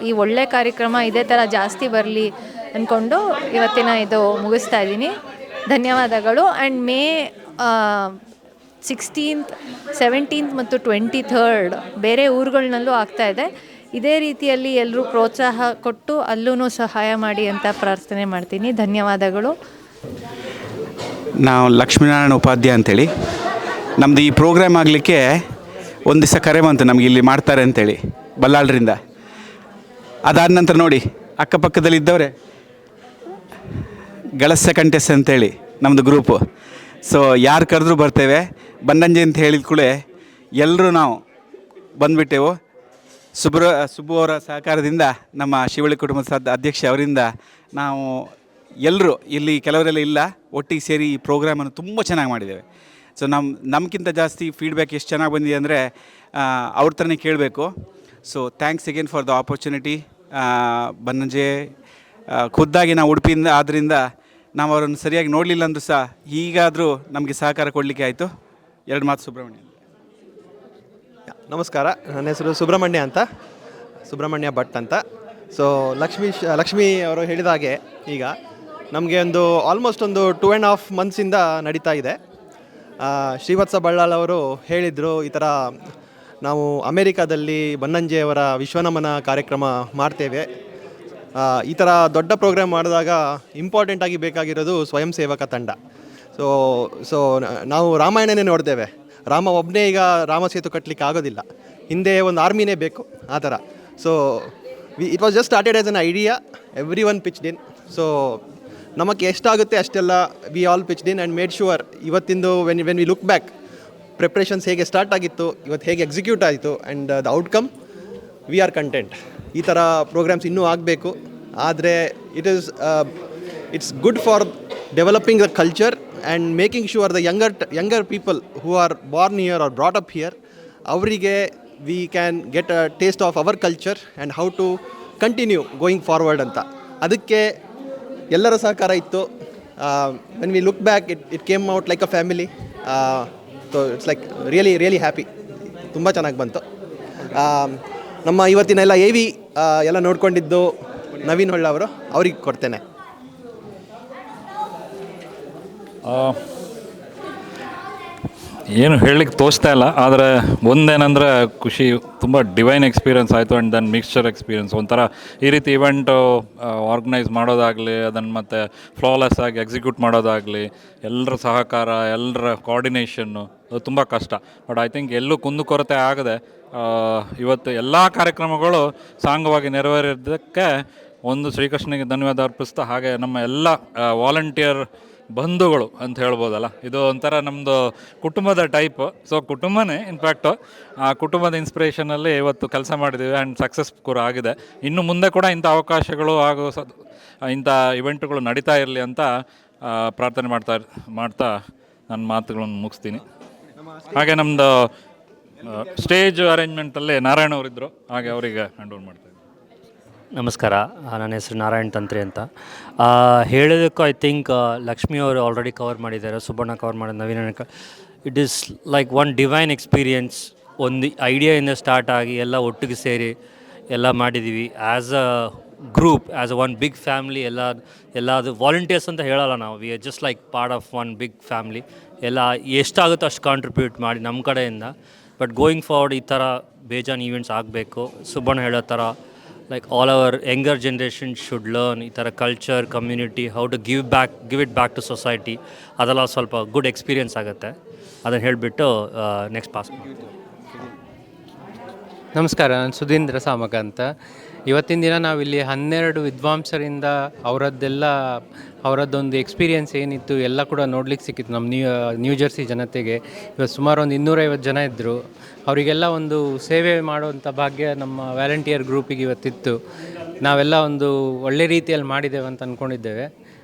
ಈ ಒಳ್ಳೆ ಕಾರ್ಯಕ್ರಮ ಇದೇ ಥರ ಜಾಸ್ತಿ ಬರಲಿ ಅಂದ್ಕೊಂಡು ಇವತ್ತಿನ ಇದು ಮುಗಿಸ್ತಾ ಇದ್ದೀನಿ. ಧನ್ಯವಾದಗಳು. ಆ್ಯಂಡ್ ಮೇ 16th, 17th ಮತ್ತು 23rd ಬೇರೆ ಊರುಗಳನ್ನಲ್ಲೂ ಆಗ್ತಾಯಿದೆ. ಇದೇ ರೀತಿಯಲ್ಲಿ ಎಲ್ಲರೂ ಪ್ರೋತ್ಸಾಹ ಕೊಟ್ಟು ಅಲ್ಲೂ ಸಹಾಯ ಮಾಡಿ ಅಂತ ಪ್ರಾರ್ಥನೆ ಮಾಡ್ತೀನಿ. ಧನ್ಯವಾದಗಳು. ನಾವು ಲಕ್ಷ್ಮೀನಾರಾಯಣ ಉಪಾಧ್ಯಾಯ ಅಂತೇಳಿ. ನಮ್ಮದು ಈ ಪ್ರೋಗ್ರಾಮ್ ಆಗಲಿಕ್ಕೆ ಒಂದು ದಿವಸ ಕರೆ ಬಂತು, ನಮಗೆ ಇಲ್ಲಿ ಮಾಡ್ತಾರೆ ಅಂತೇಳಿ ಬಲ್ಲಾಳರಿಂದ. ಅದಾದ ನಂತರ ನೋಡಿ ಅಕ್ಕಪಕ್ಕದಲ್ಲಿದ್ದವರೇ ಗಳಸ್ಯ ಕಂಟೆಸ್ ಅಂತೇಳಿ ನಮ್ಮದು ಗ್ರೂಪು. ಸೊ ಯಾರು ಕರೆದ್ರೂ ಬರ್ತೇವೆ. ಬನ್ನಂಜೆ ಅಂತ ಹೇಳಿದ ಕೂಡಲೇ ಎಲ್ಲರೂ ನಾವು ಬಂದುಬಿಟ್ಟೆವು. ಸುಬ್ಬು ಅವರ ಸಹಕಾರದಿಂದ, ನಮ್ಮ ಶಿವಳ್ಳಿ ಕುಟುಂಬದ ಅಧ್ಯಕ್ಷ ಅವರಿಂದ ನಾವು ಎಲ್ಲರೂ ಇಲ್ಲಿ ಕೆಲವರೆಲ್ಲ ಇಲ್ಲ ಒಟ್ಟಿಗೆ ಸೇರಿ ಈ ಪ್ರೋಗ್ರಾಮನ್ನು ತುಂಬ ಚೆನ್ನಾಗಿ ಮಾಡಿದ್ದೇವೆ. ಸೊ ನಮಗಿಂತ ಜಾಸ್ತಿ ಫೀಡ್ಬ್ಯಾಕ್ ಎಷ್ಟು ಚೆನ್ನಾಗಿ ಬಂದಿದೆ ಅಂದರೆ ಅವ್ರ ಥರನೇ ಕೇಳಬೇಕು. So thanks again for the opportunity. Bannanje ಖುದ್ದಾಗಿ ನಾವು ಉಡುಪಿಯಿಂದ ಆದ್ದರಿಂದ ನಾವು ಅವರನ್ನು ಸರಿಯಾಗಿ ನೋಡಲಿಲ್ಲ ಅಂದರೂ ಸಹ ಈಗಾದರೂ ನಮಗೆ ಸಹಕಾರ ಕೊಡಲಿಕ್ಕೆ ಆಯಿತು. 2 ಮಾತು ಸುಬ್ರಹ್ಮಣ್ಯ. ನಮಸ್ಕಾರ, ನನ್ನ ಹೆಸರು ಸುಬ್ರಹ್ಮಣ್ಯ ಅಂತ, ಸುಬ್ರಹ್ಮಣ್ಯ ಭಟ್ ಅಂತ. ಸೊ ಲಕ್ಷ್ಮಿ ಅವರು ಹೇಳಿದ ಹಾಗೆ ಈಗ ನಮಗೆ ಒಂದು ಆಲ್ಮೋಸ್ಟ್ ಒಂದು 2.5 ಮಂತ್ಸಿಂದ ನಡೀತಾ ಇದೆ. ಶ್ರೀವತ್ಸ ಬಳ್ಳಾಳ್ ಅವರು ಹೇಳಿದರು, ಈ ಥರ ನಾವು ಅಮೇರಿಕಾದಲ್ಲಿ ಬನ್ನಂಜೆಯವರ ವಿಶ್ವನಮನ ಕಾರ್ಯಕ್ರಮ ಮಾಡ್ತೇವೆ. ಈ ಥರ ದೊಡ್ಡ ಪ್ರೋಗ್ರಾಮ್ ಮಾಡಿದಾಗ ಇಂಪಾರ್ಟೆಂಟಾಗಿ ಬೇಕಾಗಿರೋದು ಸ್ವಯಂ ಸೇವಕ ತಂಡ. ಸೊ ನಾವು ರಾಮಾಯಣನೇ ನೋಡ್ತೇವೆ. ರಾಮ ಒಬ್ಬನೇ ಈಗ ರಾಮಸೇತು ಕಟ್ಟಲಿಕ್ಕೆ ಆಗೋದಿಲ್ಲ, ಹಿಂದೆ ಒಂದು ಆರ್ಮಿನೇ ಬೇಕು ಆ ಥರ. So it was just started as an idea, everyone pitched in. So ನಮಗೆ ಎಷ್ಟಾಗುತ್ತೆ ಅಷ್ಟೆಲ್ಲ we all pitched in and made sure ಇವತ್ತಿಂದು when we look back preparations ಹೇಗೆ ಸ್ಟಾರ್ಟ್ ಆಗಿತ್ತು, ಇವತ್ತು ಹೇಗೆ ಎಕ್ಸಿಕ್ಯೂಟ್ ಆಯಿತು, and the outcome we are content. ಈ ಥರ ಪ್ರೋಗ್ರಾಮ್ಸ್ ಇನ್ನೂ ಆಗಬೇಕು. ಆದರೆ it's good for developing the culture and making sure the younger people who are born here or brought up here, ಅವರಿಗೆ we can get a taste of our culture and how to continue going forward ಅಂತ. ಅದಕ್ಕೆ ಎಲ್ಲರ ಸಹಕಾರ ಇತ್ತು. When we look back it came out like a family. So it's like really happy. ತುಂಬ ಚೆನ್ನಾಗಿ ಬಂತು. ನಮ್ಮ ಇವತ್ತಿನ ಎಲ್ಲ AV ಎಲ್ಲ ನೋಡ್ಕೊಂಡಿದ್ದು ನವೀನ್ ಹೊಳ್ಳ ಅವರು, ಅವ್ರಿಗೆ ಕೊಡ್ತೇನೆ. ಏನು ಹೇಳಲಿಕ್ಕೆ ತೋಚ್ತಾ ಇಲ್ಲ, ಆದರೆ ಒಂದೇನೆಂದರೆ ಖುಷಿ, ತುಂಬ ಡಿವೈನ್ ಎಕ್ಸ್ಪೀರಿಯನ್ಸ್ ಆಯಿತು. ಆ್ಯಂಡ್ ದೆನ್ ಮಿಕ್ಸ್ಚರ್ ಎಕ್ಸ್ಪೀರಿಯನ್ಸ್ ಒಂಥರ ಈ ರೀತಿ ಇವೆಂಟು ಆರ್ಗನೈಸ್ ಮಾಡೋದಾಗಲಿ, ಅದನ್ನು ಮತ್ತು ಫ್ಲಾಲೆಸ್ ಆಗಿ ಎಕ್ಸಿಕ್ಯೂಟ್ ಮಾಡೋದಾಗಲಿ, ಎಲ್ಲರ ಸಹಕಾರ, ಎಲ್ಲರ ಕೋಆರ್ಡಿನೇಷನ್ನು ಅದು ತುಂಬ ಕಷ್ಟ. ಬಟ್ ಐ ಥಿಂಕ್ ಎಲ್ಲೂ ಕುಂದುಕೊರತೆ ಆಗದೆ ಇವತ್ತು ಎಲ್ಲ ಕಾರ್ಯಕ್ರಮಗಳು ಸಾಂಗವಾಗಿ ನೆರವೇರಿದ್ದಕ್ಕೆ ಒಂದು ಶ್ರೀಕೃಷ್ಣನಿಗೆ ಧನ್ಯವಾದ ಅರ್ಪಿಸ್ತಾ, ಹಾಗೆ ನಮ್ಮ ಎಲ್ಲ ವಾಲಂಟಿಯರ್ ಬಂಧುಗಳು ಅಂತ ಹೇಳ್ಬೋದಲ್ಲ, ಇದು ಒಂಥರ ನಮ್ಮದು ಕುಟುಂಬದ ಟೈಪ್. ಸೊ ಕುಟುಂಬನೇ ಇನ್ಫ್ಯಾಕ್ಟು, ಆ ಕುಟುಂಬದ ಇನ್ಸ್ಪಿರೇಷನಲ್ಲಿ ಇವತ್ತು ಕೆಲಸ ಮಾಡಿದ್ದೀವಿ ಆ್ಯಂಡ್ ಸಕ್ಸಸ್ ಕೂಡ ಆಗಿದೆ. ಇನ್ನು ಮುಂದೆ ಕೂಡ ಇಂಥ ಅವಕಾಶಗಳು ಹಾಗೂ ಇಂಥ ಇವೆಂಟ್ಗಳು ನಡೀತಾ ಇರಲಿ ಅಂತ ಪ್ರಾರ್ಥನೆ ಮಾಡ್ತಾ ನನ್ನ ಮಾತುಗಳನ್ನು ಮುಗಿಸ್ತೀನಿ. ಹಾಗೆ ನಮ್ಮದು ಸ್ಟೇಜ್ ಅರೇಂಜ್ಮೆಂಟಲ್ಲಿ ನಾರಾಯಣ ಅವರಿದ್ದರು, ಹಾಗೆ ಅವರಿಗೆ ಹ್ಯಾಂಡ್ ಓವರ್ ಮಾಡ್ತಾಯಿದ್ದೀನಿ. ನಮಸ್ಕಾರ, ನನ್ನ ಹೆಸರು ನಾರಾಯಣ್ ತಂತ್ರಿ ಅಂತ. ಹೇಳೋದಕ್ಕೂ ಐ ಥಿಂಕ್ ಲಕ್ಷ್ಮಿ ಅವರು ಆಲ್ರೆಡಿ ಕವರ್ ಮಾಡಿದ್ದಾರೆ, ಸುಬ್ಬಣ್ಣ ಕವರ್ ಮಾಡಿದ, Naveena. It is like one divine experience. ಒಂದು ಐಡಿಯಾಯಿಂದ ಸ್ಟಾರ್ಟ್ ಆಗಿ ಎಲ್ಲ ಒಟ್ಟಿಗೆ ಸೇರಿ ಎಲ್ಲ ಮಾಡಿದ್ದೀವಿ. As a group, as a one big family. ಎಲ್ಲ ಅದು ವಾಲಂಟಿಯರ್ಸ್ ಅಂತ ಹೇಳಲ್ಲ ನಾವು, we are just like part of one big family. ಎಲ್ಲ ಎಷ್ಟಾಗುತ್ತೋ ಅಷ್ಟು ಕಾಂಟ್ರಿಬ್ಯೂಟ್ ಮಾಡಿ ನಮ್ಮ ಕಡೆಯಿಂದ. ಬಟ್ ಗೋಯಿಂಗ್ ಫಾರ್ವರ್ಡ್ ಈ ಥರ ಬೇಜಾನ್ ಈವೆಂಟ್ಸ್ ಆಗಬೇಕು. ಸುಬ್ಬಣ್ಣ ಹೇಳೋ ಥರ like all our younger generation should learn ಈ ಥರ culture, community, how to give it back to society. ಅದೆಲ್ಲ ಸ್ವಲ್ಪ ಗುಡ್ ಎಕ್ಸ್ಪೀರಿಯನ್ಸ್ ಆಗುತ್ತೆ. ಅದನ್ನು ಹೇಳಿಬಿಟ್ಟು ನೆಕ್ಸ್ಟ್ ಪಾಸ್ ಮಾಡಿ. ನಮಸ್ಕಾರ, ನಾನು ಸುಧೀಂದ್ರ ಸಾಮಕ ಅಂತ. ಇವತ್ತಿನ ದಿನ ನಾವಿಲ್ಲಿ 12 ವಿದ್ವಾಂಸರಿಂದ ಅವರದ್ದೊಂದು ಎಕ್ಸ್ಪೀರಿಯೆನ್ಸ್ ಏನಿತ್ತು ಎಲ್ಲ ಕೂಡ ನೋಡ್ಲಿಕ್ಕೆ ಸಿಕ್ಕಿತ್ತು ನಮ್ಮ ನ್ಯೂ ಜೆರ್ಸಿ ಜನತೆಗೆ. ಇವತ್ತು ಸುಮಾರು ಒಂದು 250 ಜನ ಇದ್ದರು. ಅವರಿಗೆಲ್ಲ ಒಂದು ಸೇವೆ ಮಾಡುವಂಥ ಭಾಗ್ಯ ನಮ್ಮ ವ್ಯಾಲಂಟಿಯರ್ ಗ್ರೂಪಿಗೆ ಇವತ್ತಿತ್ತು. ನಾವೆಲ್ಲ ಒಂದು ಒಳ್ಳೆ ರೀತಿಯಲ್ಲಿ ಮಾಡಿದ್ದೇವೆ ಅಂತ ಅಂದ್ಕೊಂಡಿದ್ದೇವೆ.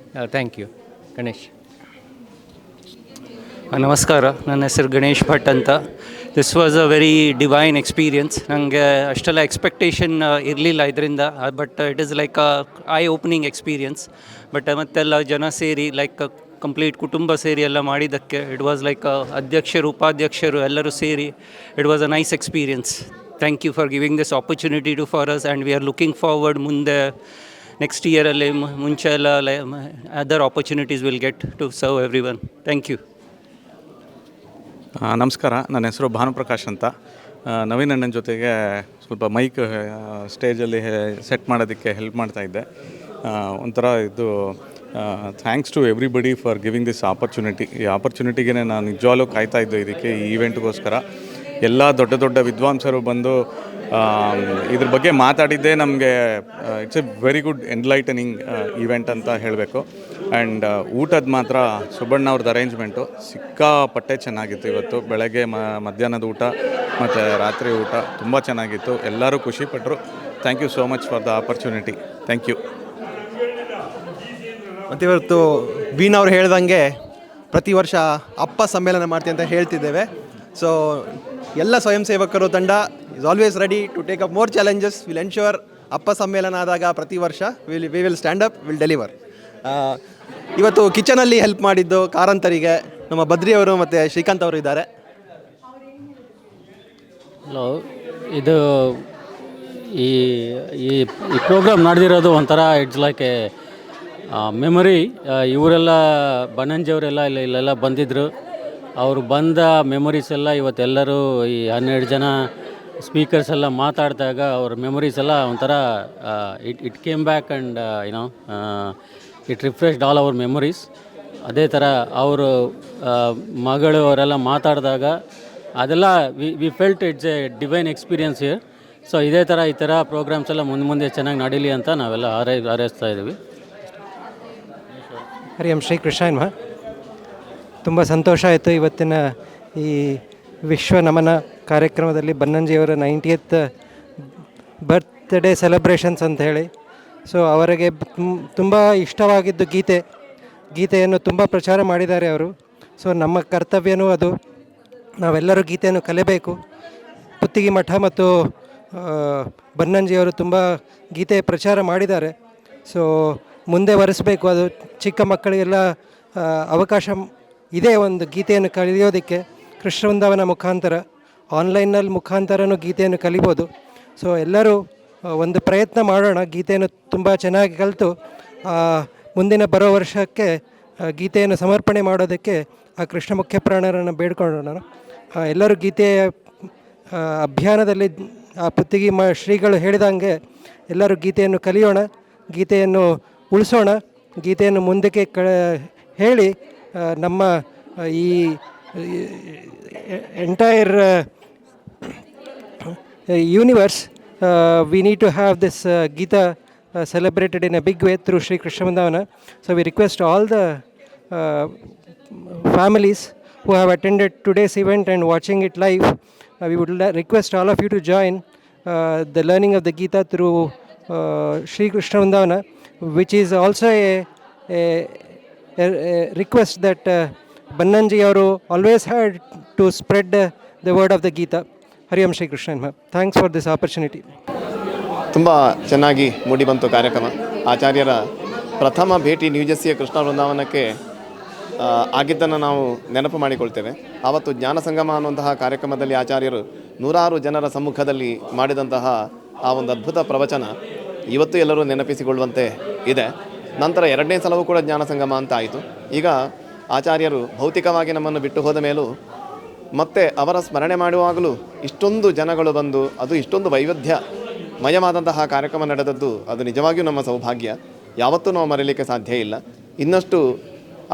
Thank you. ಗಣೇಶ್. ನಮಸ್ಕಾರ, ನನ್ನ ಹೆಸರು ಗಣೇಶ್ ಭಟ್ ಅಂತ. This was a very divine experience. ನನಗೆ ಅಷ್ಟೆಲ್ಲ ಎಕ್ಸ್ಪೆಕ್ಟೇಷನ್ ಇರಲಿಲ್ಲ ಇದರಿಂದ, but it is like a I opening experience. But ಮತ್ತೆಲ್ಲ ಜನ ಸೇರಿ ಲೈಕ್ ಕಂಪ್ಲೀಟ್ ಕುಟುಂಬ ಸೇರಿ ಎಲ್ಲ ಮಾಡಿದ್ದಕ್ಕೆ ಇಟ್ ವಾಸ್ ಲೈಕ್ ಅಧ್ಯಕ್ಷರು ಉಪಾಧ್ಯಕ್ಷರು ಎಲ್ಲರೂ ಸೇರಿ it was a nice experience. Thank you for giving this opportunity to for us and we are looking forward ಮುಂದೆ ನೆಕ್ಸ್ಟ್ ಇಯರಲ್ಲಿ ಮುಂಚೆ ಎಲ್ಲ other opportunities will get to serve everyone. Thank you. ನಮಸ್ಕಾರ, ನನ್ನ ಹೆಸರು ಭಾನುಪ್ರಕಾಶ್ ಅಂತ. ನವೀನ್ ಅಣ್ಣನ ಜೊತೆಗೆ ಸ್ವಲ್ಪ ಮೈಕ್ ಸ್ಟೇಜಲ್ಲಿ ಸೆಟ್ ಮಾಡೋದಕ್ಕೆ ಹೆಲ್ಪ್ ಮಾಡ್ತಾಯಿದ್ದೆ. ಒಂಥರ ಇದು thanks to everybody for giving this opportunity. ಈ ಆಪರ್ಚುನಿಟಿಗೆ ನಾನು ನಿಜವಾಗ್ಲೂ ಕಾಯ್ತಾಯಿದ್ದೆ. ಇದಕ್ಕೆ ಈ ಈವೆಂಟ್ಗೋಸ್ಕರ ಎಲ್ಲ ದೊಡ್ಡ ದೊಡ್ಡ ವಿದ್ವಾಂಸರು ಬಂದು ಇದ್ರ ಬಗ್ಗೆ ಮಾತಾಡಿದ್ದೇ ನಮಗೆ it's A very good enlightening event ಅಂತ ಹೇಳಬೇಕು. ಆ್ಯಂಡ್ ಊಟದ ಮಾತ್ರ ಸುಬ್ಬಣ್ಣ ಅವ್ರದ್ದು ಅರೇಂಜ್ಮೆಂಟು ಸಿಕ್ಕಾಪಟ್ಟೆ ಚೆನ್ನಾಗಿತ್ತು. ಇವತ್ತು ಬೆಳಗ್ಗೆ ಮಧ್ಯಾಹ್ನದ ಊಟ ಮತ್ತು ರಾತ್ರಿ ಊಟ ತುಂಬ ಚೆನ್ನಾಗಿತ್ತು. ಎಲ್ಲರೂ ಖುಷಿಪಟ್ಟರು. Thank you so much for the opportunity. Thank you. ಮತ್ತು ಇವತ್ತು ವೀಣಾ ಅವ್ರು ಹೇಳ್ದಂಗೆ ಪ್ರತಿ ವರ್ಷ ಅಪ್ಪ ಸಮ್ಮೇಳನ ಮಾಡ್ತೀವಿ ಅಂತ ಹೇಳ್ತಿದ್ದೇವೆ. ಸೊ ಎಲ್ಲ ಸ್ವಯಂ ಸೇವಕರು ತಂಡ is always ready to take up more challenges. Will ensure ಅಪ್ಪ ಸಮ್ಮೇಳನ ಆದಾಗ ಪ್ರತಿ ವರ್ಷ we will stand up, will deliver. ಇವತ್ತು ಕಿಚನಲ್ಲಿ ಹೆಲ್ಪ್ ಮಾಡಿದ್ದು ಕಾರಂತರಿಗೆ ನಮ್ಮ ಬದ್ರಿ ಅವರು ಮತ್ತು ಶ್ರೀಕಾಂತ್ ಅವರು ಇದ್ದಾರೆ. ಹಲೋ, ಇದು ಈ ಈ ಪ್ರೋಗ್ರಾಮ್ ನಡೆದಿರೋದು ಒಂಥರ ಇಟ್ಸ್ ಲೈಕ್ ಎ ಮೆಮೊರಿ. ಇವರೆಲ್ಲ ಬನ್ನಂಜಿಯವರೆಲ್ಲ ಇಲ್ಲೆಲ್ಲ ಬಂದಿದ್ದರು. ಅವರು ಬಂದ ಮೆಮೊರೀಸ್ ಎಲ್ಲ ಇವತ್ತೆಲ್ಲರೂ ಈ 12 ಜನ ಸ್ಪೀಕರ್ಸ್ ಎಲ್ಲ ಮಾತಾಡಿದಾಗ ಅವ್ರ ಮೆಮೊರೀಸ್ ಎಲ್ಲ ಒಂಥರ it came back and you know it refreshed all our memories. ಅದೇ ಥರ ಅವರು ಮಗಳು ಅವರೆಲ್ಲ ಮಾತಾಡಿದಾಗ ಅದೆಲ್ಲ we felt it's a divine experience here. So ಇದೇ ಥರ ಈ ಥರ ಪ್ರೋಗ್ರಾಮ್ಸ್ ಎಲ್ಲ ಮುಂದೆ ಚೆನ್ನಾಗಿ ನಡೀಲಿ ಅಂತ ನಾವೆಲ್ಲ ಹಾರೈಸ್ತಾ ಇದ್ದೀವಿ. ಹರಿ ಓಂ ಶ್ರೀ ಕೃಷ್ಣ. ತುಂಬ ಸಂತೋಷ ಆಯಿತು ಇವತ್ತಿನ ಈ ವಿಶ್ವ ನಮನ ಕಾರ್ಯಕ್ರಮದಲ್ಲಿ ಬನ್ನಂಜಿಯವರ 90th ಬರ್ತ್ಡೇ ಸೆಲೆಬ್ರೇಷನ್ಸ್ ಅಂತ ಹೇಳಿ. ಸೊ ಅವರಿಗೆ ತುಂಬ ಇಷ್ಟವಾಗಿದ್ದು ಗೀತೆಯನ್ನು ತುಂಬ ಪ್ರಚಾರ ಮಾಡಿದ್ದಾರೆ ಅವರು. ಸೊ ನಮ್ಮ ಕರ್ತವ್ಯನೂ ಅದು, ನಾವೆಲ್ಲರೂ ಗೀತೆಯನ್ನು ಕಲಿಬೇಕು. ಪುತ್ತಿಗೆ ಮಠ ಮತ್ತು ಬನ್ನಂಜಿಯವರು ತುಂಬ ಗೀತೆ ಪ್ರಚಾರ ಮಾಡಿದ್ದಾರೆ. ಸೊ ಮುಂದೆ ವರೆಸಬೇಕು. ಅದು ಚಿಕ್ಕ ಮಕ್ಕಳಿಗೆಲ್ಲ ಅವಕಾಶ ಇದೆ ಒಂದು ಗೀತೆಯನ್ನು ಕಲಿಯೋದಕ್ಕೆ. ಕೃಷ್ಣ ವೃಂದಾವನ ಮುಖಾಂತರ, ಆನ್ಲೈನಲ್ಲಿ ಮುಖಾಂತರನೂ ಗೀತೆಯನ್ನು ಕಲಿಬೋದು. ಸೊ ಎಲ್ಲರೂ ಒಂದು ಪ್ರಯತ್ನ ಮಾಡೋಣ, ಗೀತೆಯನ್ನು ತುಂಬ ಚೆನ್ನಾಗಿ ಕಲಿತು ಮುಂದಿನ ಬರೋ ವರ್ಷಕ್ಕೆ ಗೀತೆಯನ್ನು ಸಮರ್ಪಣೆ ಮಾಡೋದಕ್ಕೆ ಆ ಕೃಷ್ಣ ಮುಖ್ಯ ಪ್ರಾಣರನ್ನು ಬೇಡ್ಕೊಳ್ಳೋಣ. ಎಲ್ಲರೂ ಗೀತೆಯ ಅಭಿಯಾನದಲ್ಲಿ ಆ ಪುತ್ತಿಗೆ ಶ್ರೀಗಳು ಹೇಳಿದಂಗೆ ಎಲ್ಲರೂ ಗೀತೆಯನ್ನು ಕಲಿಯೋಣ, ಗೀತೆಯನ್ನು ಉಳಿಸೋಣ, ಗೀತೆಯನ್ನು ಮುಂದಕ್ಕೆ ಹೇಳಿ ನಮ್ಮ ಈ entire universe we need to have this Gita celebrated in a big way through Sri Krishna Vrindavana. So we request all the families who have attended today's event and watching it live, we would request all of you to join the learning of the Gita through Sri Krishna Vrindavana, which is also a request that Bannanji ಅವರು always had to spread the word of the Gita. Hari Om Shri Krishna. Thanks for this opportunity. ತುಂಬ ಚೆನ್ನಾಗಿ ಮೂಡಿಬಂತು ಕಾರ್ಯಕ್ರಮ. ಆಚಾರ್ಯರ ಪ್ರಥಮ ಭೇಟಿ ನ್ಯೂಜೆರ್ಸಿಯ ಕೃಷ್ಣ ವೃಂದಾವನಕ್ಕೆ ಆಗಿದ್ದನ್ನು ನಾವು ನೆನಪು ಮಾಡಿಕೊಳ್ತೇವೆ. ಆವತ್ತು ಜ್ಞಾನ ಸಂಗಮ ಅನ್ನುವಂತಹ ಕಾರ್ಯಕ್ರಮದಲ್ಲಿ ಆಚಾರ್ಯರು 100 ಜನರ ಸಮ್ಮುಖದಲ್ಲಿ ಮಾಡಿದಂತಹ ಆ ಒಂದು ಅದ್ಭುತ ಪ್ರವಚನ ಇವತ್ತು ಎಲ್ಲರೂ ನೆನಪಿಸಿಕೊಳ್ಳುವಂತೆ ಇದೆ. ನಂತರ 2ನೇ ಸಲವೂ ಕೂಡ ಜ್ಞಾನ ಸಂಗಮ ಅಂತ ಆಯಿತು. ಈಗ ಆಚಾರ್ಯರು ಭೌತಿಕವಾಗಿ ನಮ್ಮನ್ನು ಬಿಟ್ಟು ಹೋದ ಮೇಲೂ ಮತ್ತು ಅವರ ಸ್ಮರಣೆ ಮಾಡುವಾಗಲೂ ಇಷ್ಟೊಂದು ಜನಗಳು ಬಂದು ಅದು ಇಷ್ಟೊಂದು ವೈವಿಧ್ಯಮಯವಾದಂತಹ ಕಾರ್ಯಕ್ರಮ ನಡೆದದ್ದು ಅದು ನಿಜವಾಗಿಯೂ ನಮ್ಮ ಸೌಭಾಗ್ಯ. ಯಾವತ್ತೂ ನಾವು ಮರೆಯಲಿಕ್ಕೆ ಸಾಧ್ಯ ಇಲ್ಲ. ಇನ್ನಷ್ಟು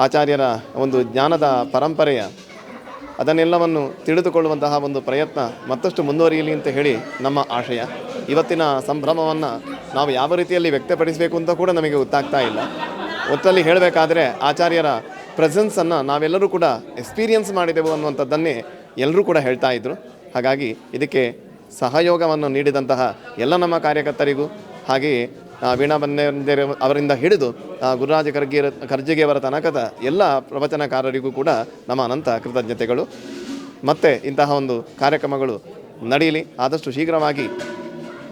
ಆಚಾರ್ಯರ ಒಂದು ಜ್ಞಾನದ ಪರಂಪರೆಯ ಅದನ್ನೆಲ್ಲವನ್ನು ತಿಳಿದುಕೊಳ್ಳುವಂತಹ ಒಂದು ಪ್ರಯತ್ನ ಮತ್ತಷ್ಟು ಮುಂದುವರಿಯಲಿ ಅಂತ ಹೇಳಿ ನಮ್ಮ ಆಶಯ. ಇವತ್ತಿನ ಸಂಭ್ರಮವನ್ನು ನಾವು ಯಾವ ರೀತಿಯಲ್ಲಿ ವ್ಯಕ್ತಪಡಿಸಬೇಕು ಅಂತ ಕೂಡ ನಮಗೆ ಗೊತ್ತಾಗ್ತಾ ಇಲ್ಲ. ಒಟ್ಟಲ್ಲಿ ಹೇಳಬೇಕಾದ್ರೆ ಆಚಾರ್ಯರ ಪ್ರೆಸೆನ್ಸನ್ನು ನಾವೆಲ್ಲರೂ ಕೂಡ ಎಕ್ಸ್ಪೀರಿಯನ್ಸ್ ಮಾಡಿದೆವು ಅನ್ನುವಂಥದ್ದನ್ನೇ ಎಲ್ಲರೂ ಕೂಡ ಹೇಳ್ತಾ ಇದ್ದರು. ಹಾಗಾಗಿ ಇದಕ್ಕೆ ಸಹಯೋಗವನ್ನು ನೀಡಿದಂತಹ ಎಲ್ಲ ನಮ್ಮ ಕಾರ್ಯಕರ್ತರಿಗೂ ಹಾಗೆಯೇ ವೀಣಾ ಬನ್ನಂಜೆ ಅವರಿಂದ ಹಿಡಿದು ಗುರುರಾಜ ಕರ್ಜಿಗೆಯವರ ತನಕದ ಎಲ್ಲ ಪ್ರವಚನಕಾರರಿಗೂ ಕೂಡ ನಮ್ಮ ಅನಂತ ಕೃತಜ್ಞತೆಗಳು. ಮತ್ತು ಇಂತಹ ಒಂದು ಕಾರ್ಯಕ್ರಮಗಳು ನಡೆಯಲಿ, ಆದಷ್ಟು ಶೀಘ್ರವಾಗಿ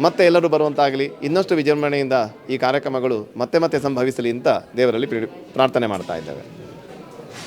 ಮತ್ತೆ ಎಲ್ಲರೂ ಬರುವಂತಾಗಲಿ, ಇನ್ನಷ್ಟು ವಿಜೃಂಭಣೆಯಿಂದ ಈ ಕಾರ್ಯಕ್ರಮಗಳು ಮತ್ತೆ ಸಂಭವಿಸಲಿ ಅಂತ ದೇವರಲ್ಲಿ ಪ್ರಾರ್ಥನೆ ಮಾಡ್ತಾ ಇದ್ದೇವೆ.